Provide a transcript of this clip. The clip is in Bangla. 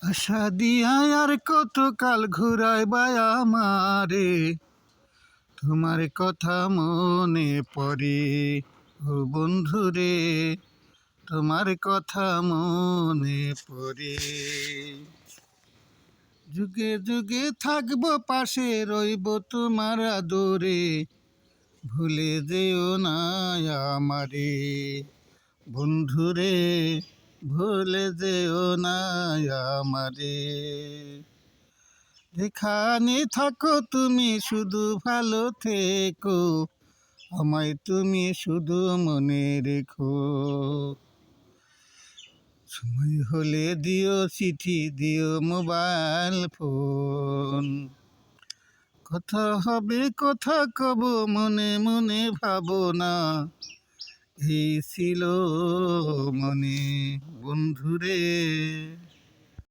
আশা দিয়া আর কত কাল ঘুরায় বায়া আমারে, তোমার কথা মনে পড়ে ও বন্ধুরে, তোমার কথা মনে পড়ে। যুগে যুগে থাকবো পাশে, রইব তোমার আদরে, ভুলে যেও না আমারে বন্ধুরে, ভুলে যেও না আমারে। যেখানে থাকো তুমি শুধু ভালো থেকো, আমায় তুমি শুধু মনে রেখো। সময় হলে দিও চিঠি, দিও মোবাইল ফোন, কথা হবে কথা কব, মনে মনে ভাবনা এই ছিল মনে বন্ধুরে।